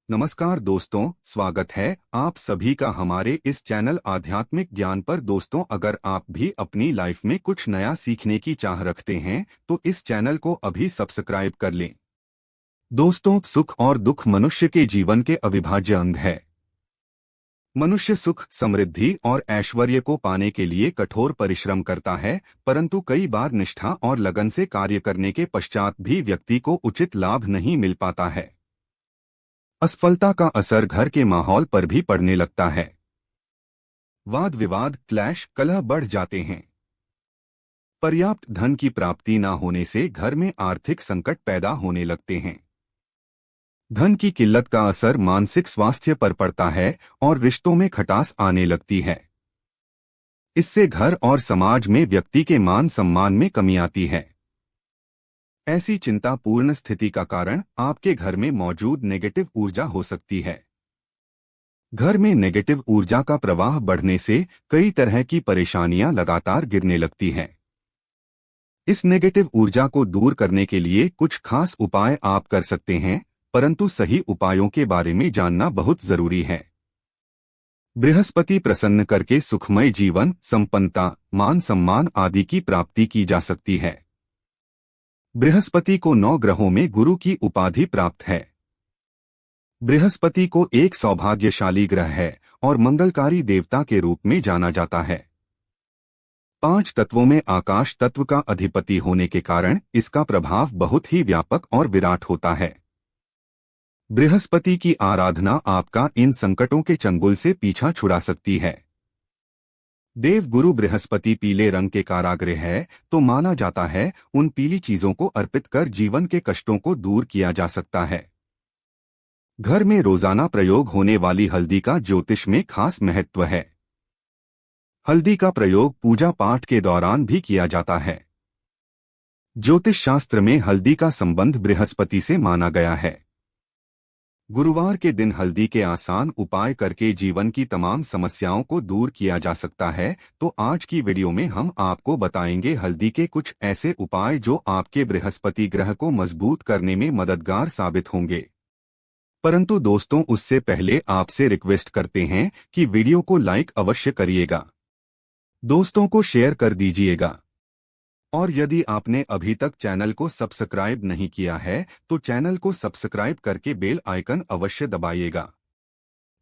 नमस्कार दोस्तों, स्वागत है आप सभी का हमारे इस चैनल आध्यात्मिक ज्ञान पर। दोस्तों, अगर आप भी अपनी लाइफ में कुछ नया सीखने की चाह रखते हैं तो इस चैनल को अभी सब्सक्राइब कर लें। दोस्तों, सुख और दुख मनुष्य के जीवन के अविभाज्य अंग है। मनुष्य सुख, समृद्धि और ऐश्वर्य को पाने के लिए कठोर परिश्रम करता है, परंतु कई बार निष्ठा और लगन से कार्य करने के पश्चात भी व्यक्ति को उचित लाभ नहीं मिल पाता है। असफलता का असर घर के माहौल पर भी पड़ने लगता है। वाद विवाद, क्लैश, कलह बढ़ जाते हैं। पर्याप्त धन की प्राप्ति न होने से घर में आर्थिक संकट पैदा होने लगते हैं। धन की किल्लत का असर मानसिक स्वास्थ्य पर पड़ता है और रिश्तों में खटास आने लगती है। इससे घर और समाज में व्यक्ति के मान सम्मान में कमी आती है। ऐसी चिंतापूर्ण स्थिति का कारण आपके घर में मौजूद नेगेटिव ऊर्जा हो सकती है। घर में नेगेटिव ऊर्जा का प्रवाह बढ़ने से कई तरह की परेशानियां लगातार गिरने लगती हैं। इस नेगेटिव ऊर्जा को दूर करने के लिए कुछ खास उपाय आप कर सकते हैं, परंतु सही उपायों के बारे में जानना बहुत जरूरी है। बृहस्पति प्रसन्न करके सुखमय जीवन, संपन्नता, मान सम्मान आदि की प्राप्ति की जा सकती है। बृहस्पति को 9 ग्रहों में गुरु की उपाधि प्राप्त है। बृहस्पति को एक सौभाग्यशाली ग्रह है और मंगलकारी देवता के रूप में जाना जाता है। 5 तत्वों में आकाश तत्व का अधिपति होने के कारण इसका प्रभाव बहुत ही व्यापक और विराट होता है। बृहस्पति की आराधना आपका इन संकटों के चंगुल से पीछा छुड़ा सकती है। देव गुरु बृहस्पति पीले रंग के कारागृह है, तो माना जाता है उन पीली चीजों को अर्पित कर जीवन के कष्टों को दूर किया जा सकता है। घर में रोजाना प्रयोग होने वाली हल्दी का ज्योतिष में खास महत्व है। हल्दी का प्रयोग पूजा पाठ के दौरान भी किया जाता है। ज्योतिष शास्त्र में हल्दी का संबंध बृहस्पति से माना गया है। गुरुवार के दिन हल्दी के आसान उपाय करके जीवन की तमाम समस्याओं को दूर किया जा सकता है। तो आज की वीडियो में हम आपको बताएंगे हल्दी के कुछ ऐसे उपाय जो आपके बृहस्पति ग्रह को मजबूत करने में मददगार साबित होंगे। परंतु दोस्तों, उससे पहले आपसे रिक्वेस्ट करते हैं कि वीडियो को लाइक अवश्य करिएगा, दोस्तों को शेयर कर दीजिएगा, और यदि आपने अभी तक चैनल को सब्सक्राइब नहीं किया है तो चैनल को सब्सक्राइब करके बेल आइकन अवश्य दबाइएगा।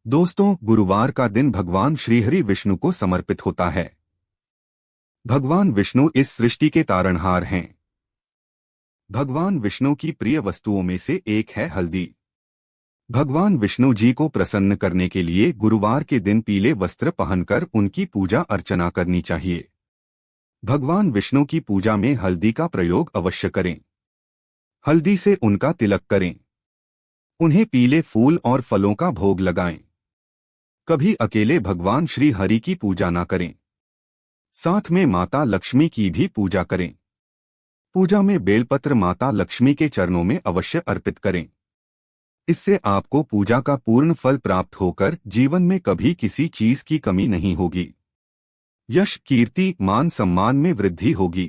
दोस्तों, गुरुवार का दिन भगवान श्रीहरि विष्णु को समर्पित होता है। भगवान विष्णु इस सृष्टि के तारणहार हैं। भगवान विष्णु की प्रिय वस्तुओं में से एक है हल्दी। भगवान विष्णु जी को प्रसन्न करने के लिए गुरुवार के दिन पीले वस्त्र पहनकर उनकी पूजा अर्चना करनी चाहिए। भगवान विष्णु की पूजा में हल्दी का प्रयोग अवश्य करें। हल्दी से उनका तिलक करें। उन्हें पीले फूल और फलों का भोग लगाएं। कभी अकेले भगवान श्री हरि की पूजा ना करें, साथ में माता लक्ष्मी की भी पूजा करें। पूजा में बेलपत्र माता लक्ष्मी के चरणों में अवश्य अर्पित करें। इससे आपको पूजा का पूर्ण फल प्राप्त होकर जीवन में कभी किसी चीज की कमी नहीं होगी। यश, कीर्ति, मान सम्मान में वृद्धि होगी।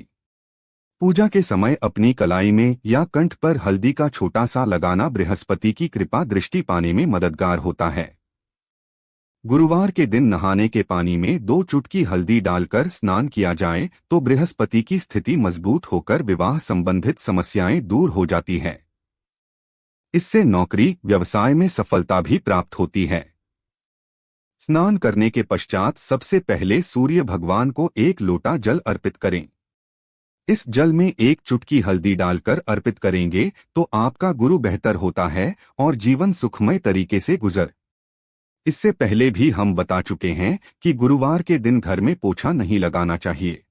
पूजा के समय अपनी कलाई में या कंठ पर हल्दी का छोटा सा लगाना बृहस्पति की कृपा दृष्टि पाने में मददगार होता है। गुरुवार के दिन नहाने के पानी में 2 चुटकी हल्दी डालकर स्नान किया जाए तो बृहस्पति की स्थिति मजबूत होकर विवाह संबंधित समस्याएं दूर हो जाती है। इससे नौकरी, व्यवसाय में सफलता भी प्राप्त होती है। स्नान करने के पश्चात सबसे पहले सूर्य भगवान को 1 लोटा जल अर्पित करें। इस जल में 1 चुटकी हल्दी डालकर अर्पित करेंगे तो आपका गुरु बेहतर होता है और जीवन सुखमय तरीके से गुजर। इससे पहले भी हम बता चुके हैं कि गुरुवार के दिन घर में पोछा नहीं लगाना चाहिए,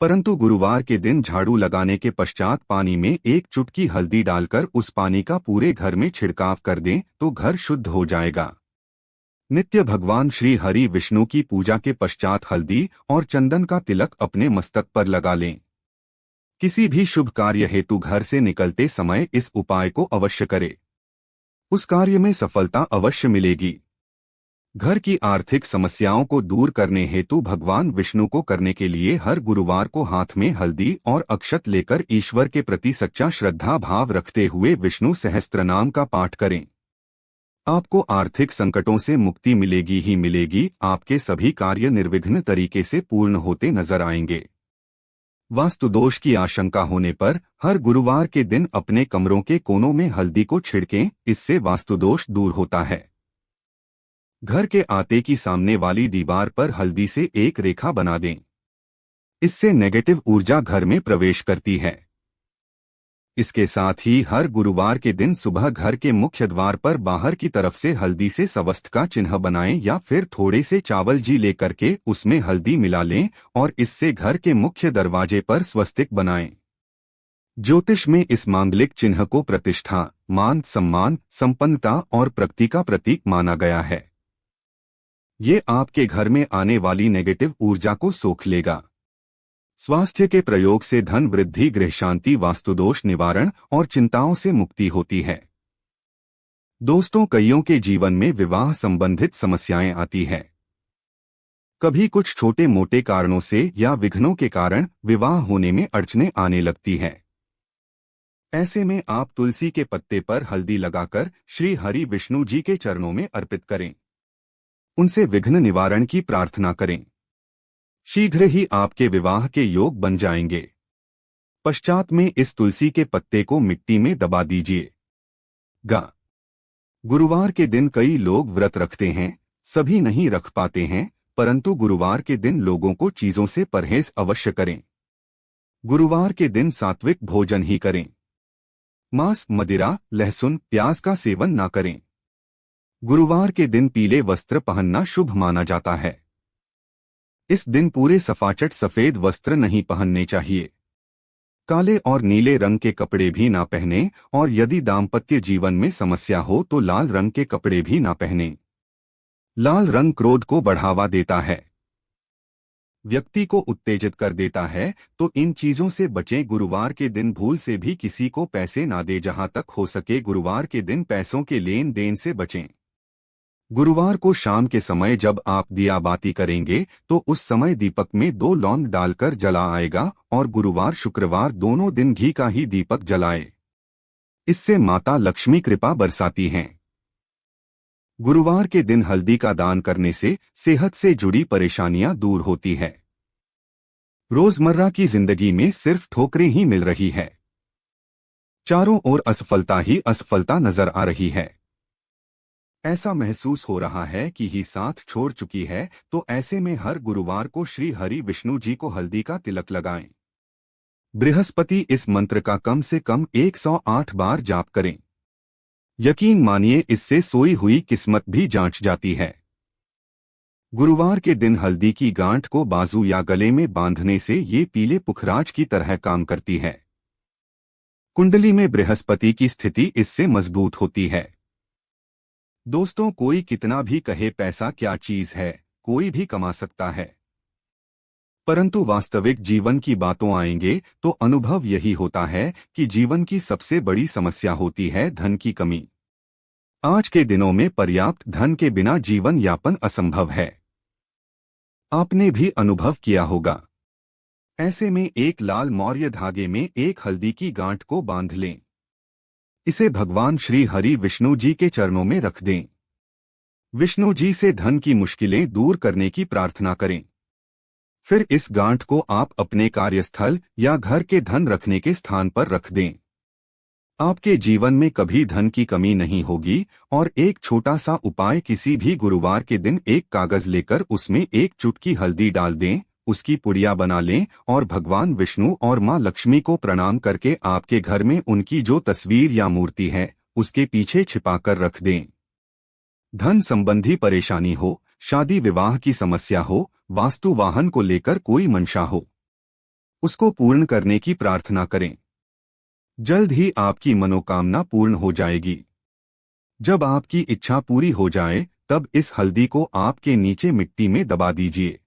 परंतु गुरुवार के दिन झाड़ू लगाने के पश्चात पानी में 1 चुटकी हल्दी डालकर उस पानी का पूरे घर में छिड़काव कर दें तो घर शुद्ध हो जाएगा। नित्य भगवान श्री हरि विष्णु की पूजा के पश्चात हल्दी और चंदन का तिलक अपने मस्तक पर लगा लें। किसी भी शुभ कार्य हेतु घर से निकलते समय इस उपाय को अवश्य करें। उस कार्य में सफलता अवश्य मिलेगी। घर की आर्थिक समस्याओं को दूर करने हेतु भगवान विष्णु को करने के लिए हर गुरुवार को हाथ में हल्दी और अक्षत लेकर ईश्वर के प्रति सच्चा श्रद्धा भाव रखते हुए विष्णु सहस्त्रनाम का पाठ करें। आपको आर्थिक संकटों से मुक्ति मिलेगी ही मिलेगी। आपके सभी कार्य निर्विघ्न तरीके से पूर्ण होते नजर आएंगे। वास्तु दोष की आशंका होने पर हर गुरुवार के दिन अपने कमरों के कोनों में हल्दी को छिड़कें, इससे वास्तु दोष दूर होता है। घर के आते की सामने वाली दीवार पर हल्दी से एक रेखा बना दें। इससे नेगेटिव ऊर्जा घर में प्रवेश करती है। इसके साथ ही हर गुरुवार के दिन सुबह घर के मुख्य द्वार पर बाहर की तरफ से हल्दी से स्वस्तिक का चिन्ह बनाएं या फिर थोड़े से चावल जी लेकर के उसमें हल्दी मिला लें और इससे घर के मुख्य दरवाजे पर स्वस्तिक बनाएं। ज्योतिष में इस मांगलिक चिन्ह को प्रतिष्ठा, मान सम्मान, संपन्नता और प्रगति का प्रतीक माना गया है। ये आपके घर में आने वाली नेगेटिव ऊर्जा को सोख लेगा। स्वास्थ्य के प्रयोग से धन वृद्धि, गृह शांति, वास्तुदोष निवारण और चिंताओं से मुक्ति होती है। दोस्तों, कईयों के जीवन में विवाह संबंधित समस्याएं आती है। कभी कुछ छोटे मोटे कारणों से या विघ्नों के कारण विवाह होने में अड़चनें आने लगती है। ऐसे में आप तुलसी के पत्ते पर हल्दी लगाकर श्री हरि विष्णु जी के चरणों में अर्पित करें। उनसे विघ्न निवारण की प्रार्थना करें। शीघ्र ही आपके विवाह के योग बन जाएंगे। पश्चात में इस तुलसी के पत्ते को मिट्टी में दबा दीजिए। गुरुवार के दिन कई लोग व्रत रखते हैं, सभी नहीं रख पाते हैं, परंतु गुरुवार के दिन लोगों को चीजों से परहेज अवश्य करें। गुरुवार के दिन सात्विक भोजन ही करें। मांस, मदिरा, लहसुन, प्याज का सेवन ना करें। गुरुवार के दिन पीले वस्त्र पहनना शुभ माना जाता है। इस दिन पूरे सफाचट सफेद वस्त्र नहीं पहनने चाहिए। काले और नीले रंग के कपड़े भी ना पहने और यदि दाम्पत्य जीवन में समस्या हो तो लाल रंग के कपड़े भी ना पहने। लाल रंग क्रोध को बढ़ावा देता है, व्यक्ति को उत्तेजित कर देता है, तो इन चीजों से बचें। गुरुवार के दिन भूल से भी किसी को पैसे ना दे। जहां तक हो सके गुरुवार के दिन पैसों के लेन देन से बचें। गुरुवार को शाम के समय जब आप दिया बाती करेंगे तो उस समय दीपक में 2 लौंग डालकर जला आएगा और गुरुवार शुक्रवार दोनों दिन घी का ही दीपक जलाए। इससे माता लक्ष्मी कृपा बरसाती हैं। गुरुवार के दिन हल्दी का दान करने से सेहत से जुड़ी परेशानियां दूर होती है। रोजमर्रा की जिंदगी में सिर्फ ठोकरें ही मिल रही है। चारों ओर असफलता ही असफलता नजर आ रही है। ऐसा महसूस हो रहा है कि ही साथ छोड़ चुकी है, तो ऐसे में हर गुरुवार को श्री हरि विष्णु जी को हल्दी का तिलक लगाएं। बृहस्पति इस मंत्र का कम से कम 108 बार जाप करें। यकीन मानिए इससे सोई हुई किस्मत भी जांच जाती है। गुरुवार के दिन हल्दी की गांठ को बाजू या गले में बांधने से ये पीले पुखराज की तरह काम करती है। कुंडली में बृहस्पति की स्थिति इससे मजबूत होती है। दोस्तों, कोई कितना भी कहे पैसा क्या चीज है, कोई भी कमा सकता है, परंतु वास्तविक जीवन की बातों आएंगे तो अनुभव यही होता है कि जीवन की सबसे बड़ी समस्या होती है धन की कमी। आज के दिनों में पर्याप्त धन के बिना जीवन यापन असंभव है। आपने भी अनुभव किया होगा। ऐसे में एक लाल मौर्य धागे में एक हल्दी की गांठ को बांध लें। इसे भगवान श्री हरि विष्णु जी के चरणों में रख दें। विष्णु जी से धन की मुश्किलें दूर करने की प्रार्थना करें। फिर इस गांठ को आप अपने कार्यस्थल या घर के धन रखने के स्थान पर रख दें। आपके जीवन में कभी धन की कमी नहीं होगी। और एक छोटा सा उपाय, किसी भी गुरुवार के दिन एक कागज लेकर उसमें एक चुटकी हल्दी डाल दें, उसकी पुड़िया बना लें और भगवान विष्णु और मां लक्ष्मी को प्रणाम करके आपके घर में उनकी जो तस्वीर या मूर्ति है उसके पीछे छिपाकर रख दें। धन संबंधी परेशानी हो, शादी विवाह की समस्या हो, वास्तु वाहन को लेकर कोई मंशा हो, उसको पूर्ण करने की प्रार्थना करें। जल्द ही आपकी मनोकामना पूर्ण हो जाएगी। जब आपकी इच्छा पूरी हो जाए तब इस हल्दी को आपके नीचे मिट्टी में दबा दीजिए।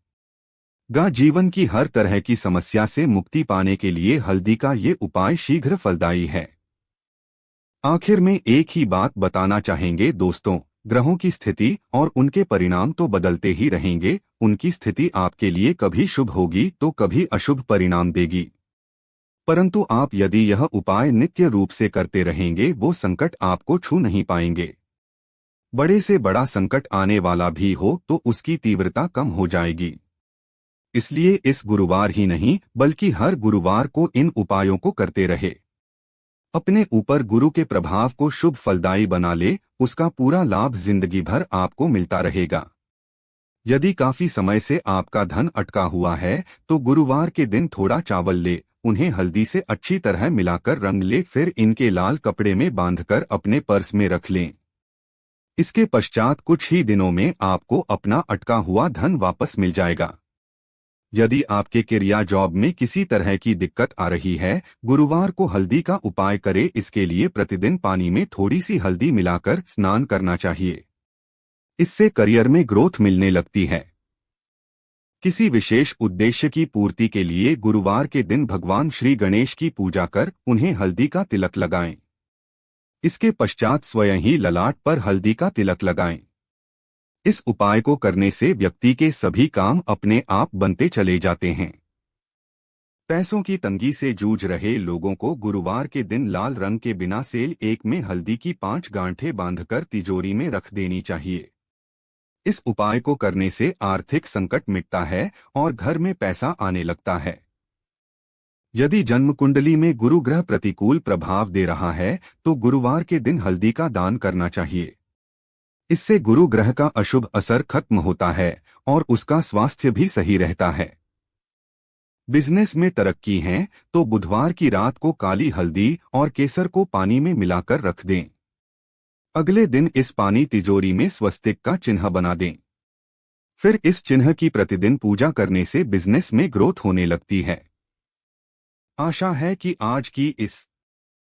जीवन की हर तरह की समस्या से मुक्ति पाने के लिए हल्दी का ये उपाय शीघ्र फलदायी है। आखिर में एक ही बात बताना चाहेंगे दोस्तों, ग्रहों की स्थिति और उनके परिणाम तो बदलते ही रहेंगे। उनकी स्थिति आपके लिए कभी शुभ होगी तो कभी अशुभ परिणाम देगी, परंतु आप यदि यह उपाय नित्य रूप से करते रहेंगे वो संकट आपको छू नहीं पाएंगे। बड़े से बड़ा संकट आने वाला भी हो तो उसकी तीव्रता कम हो जाएगी। इसलिए इस गुरुवार ही नहीं बल्कि हर गुरुवार को इन उपायों को करते रहे। अपने ऊपर गुरु के प्रभाव को शुभ फलदायी बना ले, उसका पूरा लाभ जिंदगी भर आपको मिलता रहेगा। यदि काफी समय से आपका धन अटका हुआ है तो गुरुवार के दिन थोड़ा चावल ले, उन्हें हल्दी से अच्छी तरह मिलाकर रंग ले, फिर इनके लाल कपड़े में बांधकर अपने पर्स में रख लें। इसके पश्चात कुछ ही दिनों में आपको अपना अटका हुआ धन वापस मिल जाएगा। यदि आपके करियर जॉब में किसी तरह की दिक्कत आ रही है, गुरुवार को हल्दी का उपाय करें। इसके लिए प्रतिदिन पानी में थोड़ी सी हल्दी मिलाकर स्नान करना चाहिए। इससे करियर में ग्रोथ मिलने लगती है। किसी विशेष उद्देश्य की पूर्ति के लिए गुरुवार के दिन भगवान श्री गणेश की पूजा कर उन्हें हल्दी का तिलक लगाएं। इसके पश्चात स्वयं ही ललाट पर हल्दी का तिलक लगाएं। इस उपाय को करने से व्यक्ति के सभी काम अपने आप बनते चले जाते हैं। पैसों की तंगी से जूझ रहे लोगों को गुरुवार के दिन लाल रंग के बिना सेल एक में हल्दी की 5 गांठें बांधकर तिजोरी में रख देनी चाहिए। इस उपाय को करने से आर्थिक संकट मिटता है और घर में पैसा आने लगता है। यदि जन्म कुंडली में गुरु ग्रह प्रतिकूल प्रभाव दे रहा है तो गुरुवार के दिन हल्दी का दान करना चाहिए। इससे गुरु ग्रह का अशुभ असर खत्म होता है और उसका स्वास्थ्य भी सही रहता है। बिजनेस में तरक्की है तो बुधवार की रात को काली हल्दी और केसर को पानी में मिलाकर रख दें। अगले दिन इस पानी तिजोरी में स्वस्तिक का चिन्ह बना दें। फिर इस चिन्ह की प्रतिदिन पूजा करने से बिजनेस में ग्रोथ होने लगती है। आशा है कि आज की इस